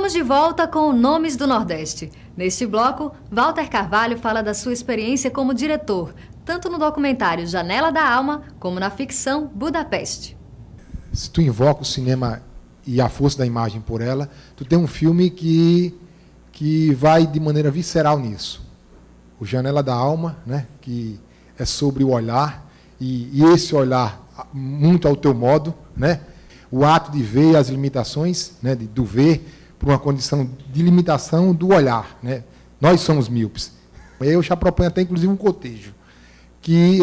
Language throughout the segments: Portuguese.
Estamos de volta com Nomes do Nordeste. Neste bloco, Walter Carvalho fala da sua experiência como diretor, tanto no documentário Janela da Alma, como na ficção Budapeste. Se tu invoca o cinema e a força da imagem por ela, tu tem um filme que vai de maneira visceral nisso. O Janela da Alma, né, que é sobre o olhar, e esse olhar muito ao teu modo, né, o ato de ver as limitações, né, do ver por uma condição de limitação do olhar. Né. Nós somos míopes. Eu já proponho até, inclusive, um cotejo, que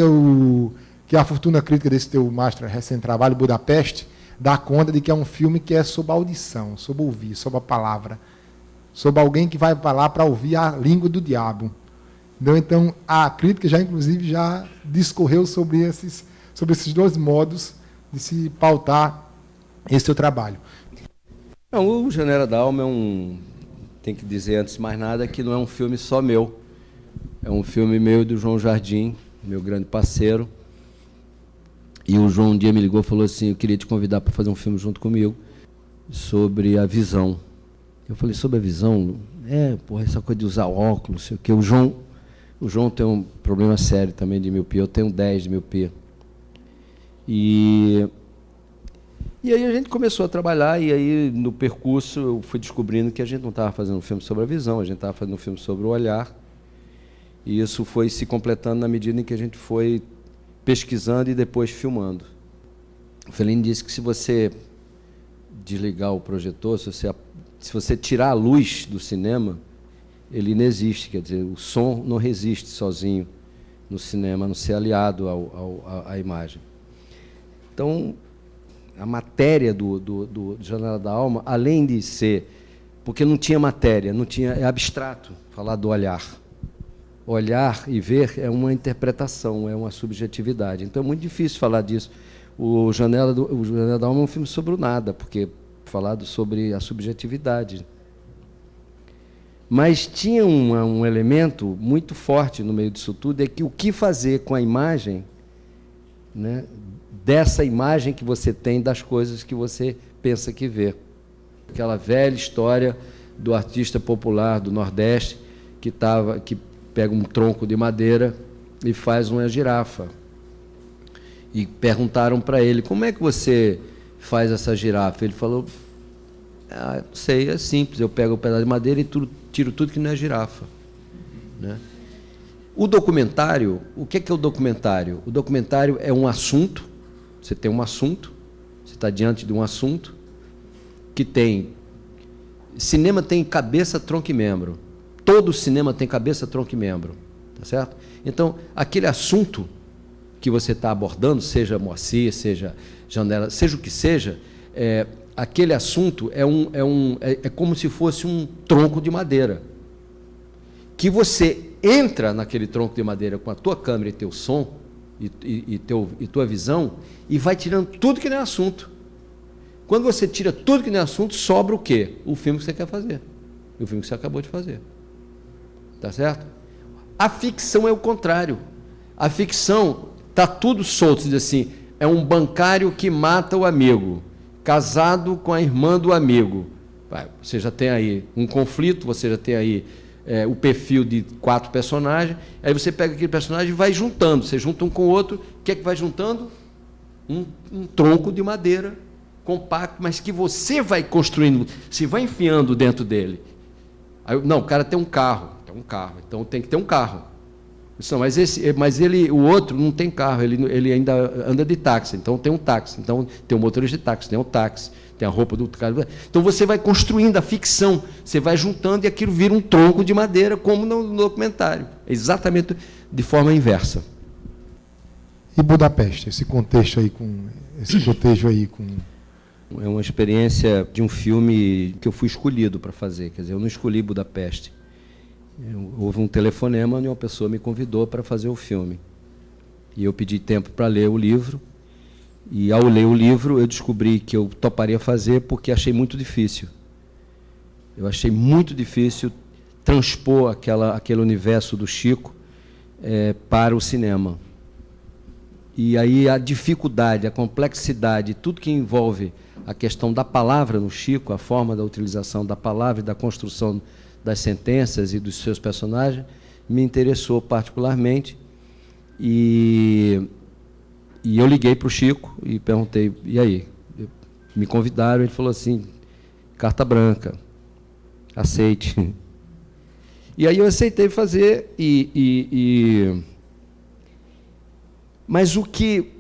a fortuna crítica desse teu recente trabalho, Budapeste, dá conta de que é um filme que é sobre a audição, sobre ouvir, sobre a palavra, sobre alguém que vai para lá para ouvir a língua do diabo. Então, a crítica já, inclusive, já discorreu sobre esses dois modos de se pautar esse teu trabalho. Não, o Janela da Alma tem que dizer antes de mais nada que não é um filme só meu. É um filme meu e do João Jardim, meu grande parceiro. E o João um dia me ligou e falou assim, eu queria te convidar para fazer um filme junto comigo sobre a visão. Eu falei, sobre a visão? Essa coisa de usar óculos, sei o quê. O João tem um problema sério também de miopia, eu tenho 10 de miopia. E aí a gente começou a trabalhar, e aí no percurso eu fui descobrindo que a gente não estava fazendo um filme sobre a visão, a gente estava fazendo um filme sobre o olhar. E isso foi se completando na medida em que a gente foi pesquisando e depois filmando. O Fellini disse que se você desligar o projetor, se você tirar a luz do cinema, ele inexiste, quer dizer, o som não resiste sozinho no cinema, a não ser aliado à imagem. Então, a matéria do Janela da Alma, além de ser... Porque não tinha matéria, é abstrato falar do olhar. Olhar e ver é uma interpretação, é uma subjetividade. Então, é muito difícil falar disso. O Janela da Alma é um filme sobre o nada, porque falado sobre a subjetividade. Mas tinha um elemento muito forte no meio disso tudo, é que o que fazer com a imagem, né, dessa imagem que você tem das coisas que você pensa que vê. Aquela velha história do artista popular do Nordeste que pega um tronco de madeira e faz uma girafa. E perguntaram para ele, como é que você faz essa girafa? Ele falou, não sei, é simples, eu pego um pedaço de madeira e tiro tudo que não é girafa. Né? O documentário, o que é o documentário? O documentário é um assunto, você tem um assunto, você está diante de um assunto que tem... Cinema tem cabeça, tronco e membro. Todo cinema tem cabeça, tronco e membro. Tá certo? Então, aquele assunto que você está abordando, seja Moacir, seja Janela, seja o que seja, aquele assunto é como se fosse um tronco de madeira. Que você entra naquele tronco de madeira com a tua câmera e teu som, e tua visão, e vai tirando tudo que não é assunto. Quando você tira tudo que não é assunto, sobra o quê? O filme que você quer fazer. O filme que você acabou de fazer. Tá certo? A ficção é o contrário. A ficção está tudo solto, diz assim, é um bancário que mata o amigo, casado com a irmã do amigo. Você já tem aí um conflito, você já tem aí o perfil de 4 personagens, aí você pega aquele personagem e vai juntando, você junta um com o outro, o que é que vai juntando? Um tronco de madeira compacto, mas que você vai construindo, se vai enfiando dentro dele. Aí, não, o cara tem um carro, então tem que ter um carro. Mas o outro não tem carro, ele ainda anda de táxi, então tem um táxi, então tem um motorista de táxi, tem um táxi, tem a roupa do cara. Então você vai construindo a ficção, você vai juntando e aquilo vira um tronco de madeira, como no documentário, exatamente de forma inversa. E Budapeste, esse contexto aí É uma experiência de um filme que eu fui escolhido para fazer, quer dizer, eu não escolhi Budapeste. Houve um telefonema onde uma pessoa me convidou para fazer o filme. E eu pedi tempo para ler o livro, e ao ler o livro eu descobri que eu toparia fazer porque achei muito difícil. Eu achei muito difícil transpor aquele universo do Chico para o cinema. E aí a dificuldade, a complexidade, tudo que envolve a questão da palavra no Chico, a forma da utilização da palavra e da construção das sentenças e dos seus personagens, me interessou particularmente. E eu liguei para o Chico e perguntei, e aí? Me convidaram, ele falou assim, carta branca, aceite. E aí eu aceitei fazer, mas o que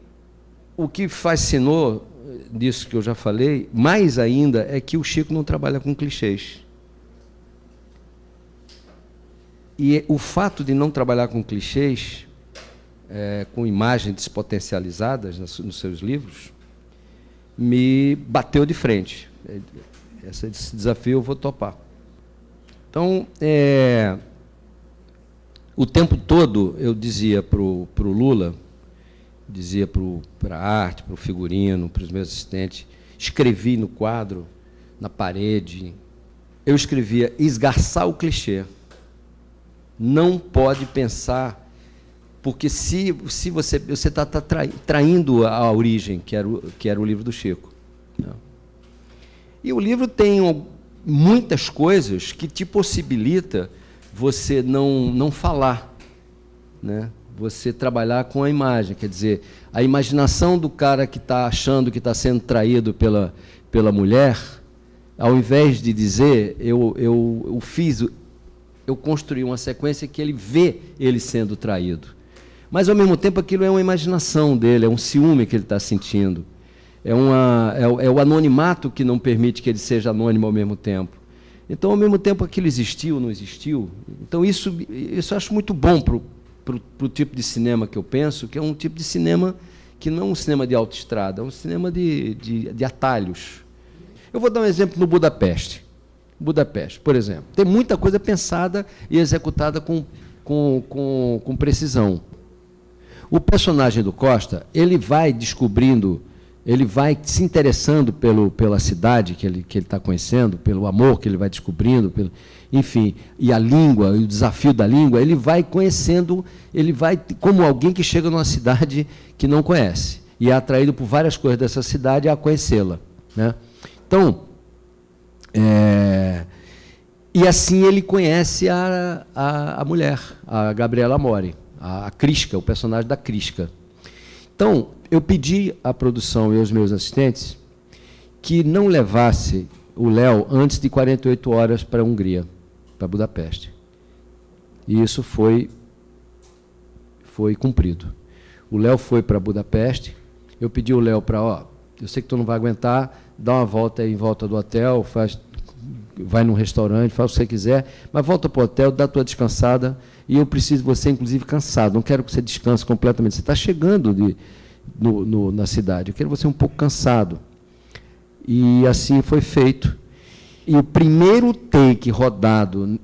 fascinou disso que eu já falei, mais ainda, é que o Chico não trabalha com clichês. E o fato de não trabalhar com clichês, com imagens despotencializadas nos seus livros, me bateu de frente. Esse desafio eu vou topar. Então, o tempo todo eu dizia para o Lula, dizia para a arte, para o figurino, para os meus assistentes, escrevi no quadro, na parede, eu escrevia esgarçar o clichê. Não pode pensar, porque se você está traindo a origem, que era o livro do Chico. Não. E o livro tem muitas coisas que te possibilita você não falar, né? Você trabalhar com a imagem, quer dizer, a imaginação do cara que está achando que está sendo traído pela mulher, ao invés de dizer, eu construí uma sequência que ele vê ele sendo traído. Mas, ao mesmo tempo, aquilo é uma imaginação dele, é um ciúme que ele está sentindo. É o anonimato que não permite que ele seja anônimo ao mesmo tempo. Então, ao mesmo tempo, aquilo existiu, não existiu. Então, isso eu acho muito bom para o tipo de cinema que eu penso, que é um tipo de cinema que não é um cinema de autoestrada, é um cinema de atalhos. Eu vou dar um exemplo no Budapeste. Budapeste, por exemplo. Tem muita coisa pensada e executada com precisão. O personagem do Costa, ele vai descobrindo, ele vai se interessando pela cidade que ele está conhecendo, pelo amor que ele vai descobrindo, enfim, e a língua, e o desafio da língua, ele vai conhecendo, ele vai como alguém que chega numa cidade que não conhece, e é atraído por várias coisas dessa cidade a conhecê-la, né? Então, e assim ele conhece a mulher, a Gabriela Mori, a Crisca, o personagem da Crisca. Então, eu pedi à produção e aos meus assistentes que não levasse o Léo antes de 48 horas para a Hungria, para Budapeste. E isso foi cumprido. O Léo foi para Budapeste, eu pedi o Léo para, eu sei que tu não vai aguentar, dá uma volta aí em volta do hotel, vai num restaurante, faz o que você quiser, mas volta para o hotel, dá a tua descansada, e eu preciso de você, inclusive, cansado. Não quero que você descanse completamente. Você está chegando na cidade. Eu quero você um pouco cansado. E assim foi feito. E o primeiro take rodado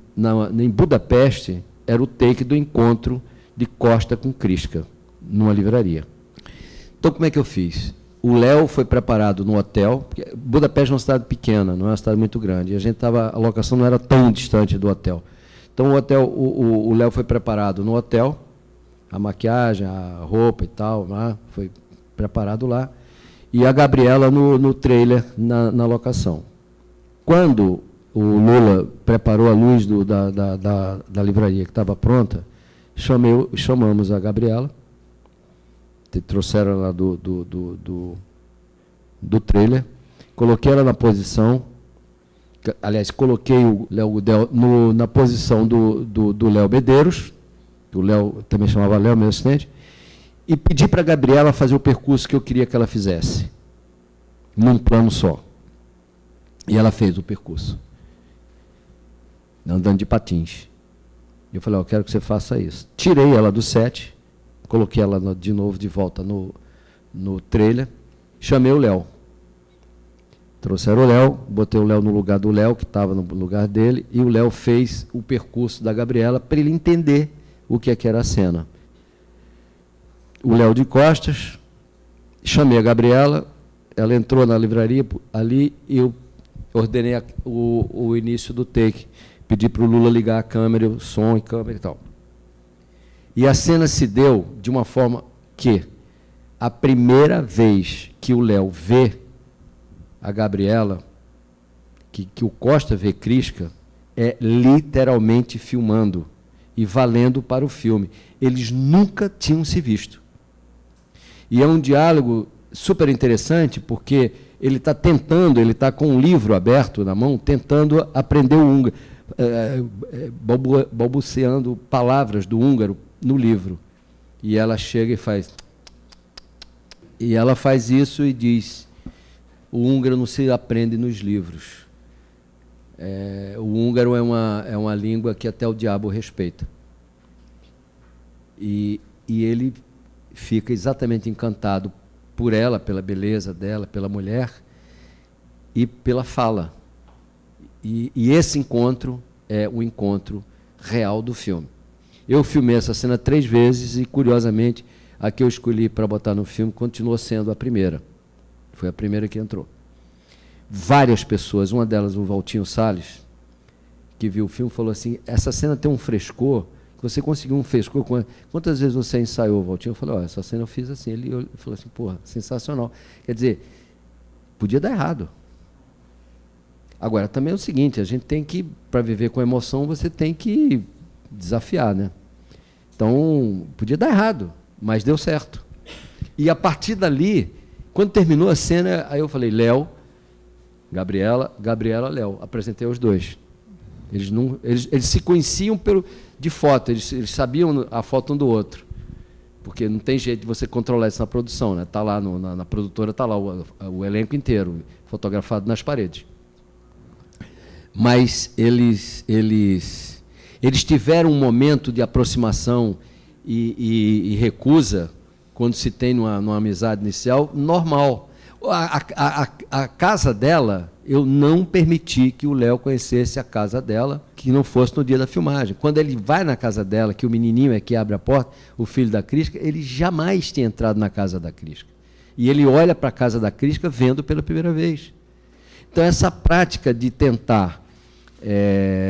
em Budapeste era o take do encontro de Costa com Crisca, numa livraria. Então, como é que eu fiz? O Léo foi preparado no hotel. Budapeste é uma cidade pequena, não é uma cidade muito grande. E a locação não era tão distante do hotel. Então, o Léo foi preparado no hotel, a maquiagem, a roupa e tal, lá, foi preparado lá, e a Gabriela no trailer, na locação. Quando o Lula preparou a luz da livraria que estava pronta, chamamos a Gabriela, trouxeram ela do trailer, coloquei ela na posição. Aliás, coloquei o Léo na posição do Léo Medeiros, o Léo também chamava Léo, meu assistente, e pedi para a Gabriela fazer o percurso que eu queria que ela fizesse, num plano só. E ela fez o percurso, andando de patins. Eu falei, eu quero que você faça isso. Tirei ela do set, coloquei ela de novo de volta no trailer, chamei o Léo. Trouxeram o Léo, botei o Léo no lugar do Léo, que estava no lugar dele, e o Léo fez o percurso da Gabriela para ele entender o que era a cena. O Léo de costas, chamei a Gabriela, ela entrou na livraria, ali eu ordenei o início do take, pedi para o Lula ligar a câmera, o som e câmera e tal. E a cena se deu de uma forma que A primeira vez que o Léo vê a Gabriela, que o Costa vê Krisca, é literalmente filmando e valendo para o filme. Eles nunca tinham se visto. E é um diálogo super interessante, porque ele está tentando, ele está com um livro aberto na mão, tentando aprender o húngaro, balbuciando palavras do húngaro no livro. E ela chega e faz... E ela faz isso e diz: o húngaro não se aprende nos livros. O húngaro é uma língua que até o diabo respeita. E ele fica exatamente encantado por ela, pela beleza dela, pela mulher e pela fala. E esse encontro é o encontro real do filme. Eu filmei essa cena 3 vezes e, curiosamente, a que eu escolhi para botar no filme continuou sendo a primeira. Foi a primeira que entrou. Várias pessoas, uma delas o Valtinho Salles, que viu o filme, falou assim: essa cena tem um frescor, que você conseguiu um frescor. Quantas vezes você ensaiou, Valtinho? Eu falei: essa cena eu fiz assim. Ele falou assim: porra, sensacional. Quer dizer, podia dar errado. Agora, também é o seguinte, a gente tem que, para viver com emoção, você tem que desafiar, né? Então, podia dar errado, mas deu certo. E a partir dali, quando terminou a cena, aí eu falei: Léo, Gabriela, Léo. Apresentei os dois. Eles se conheciam de foto, eles sabiam a foto um do outro. Porque não tem jeito de você controlar isso na produção, né? Tá lá na produtora, está lá o elenco inteiro, fotografado nas paredes. Mas eles tiveram um momento de aproximação e recusa, quando se tem numa amizade inicial, normal. A casa dela, eu não permiti que o Léo conhecesse a casa dela, que não fosse no dia da filmagem. Quando ele vai na casa dela, que o menininho é que abre a porta, o filho da Krisca, ele jamais tinha entrado na casa da Krisca. E ele olha para a casa da Krisca vendo pela primeira vez. Então, essa prática de tentar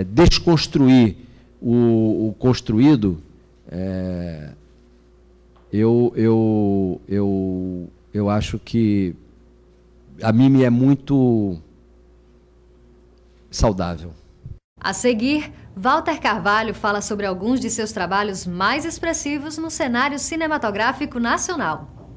desconstruir o construído, eu acho que a mim me é muito saudável. A seguir, Walter Carvalho fala sobre alguns de seus trabalhos mais expressivos no cenário cinematográfico nacional.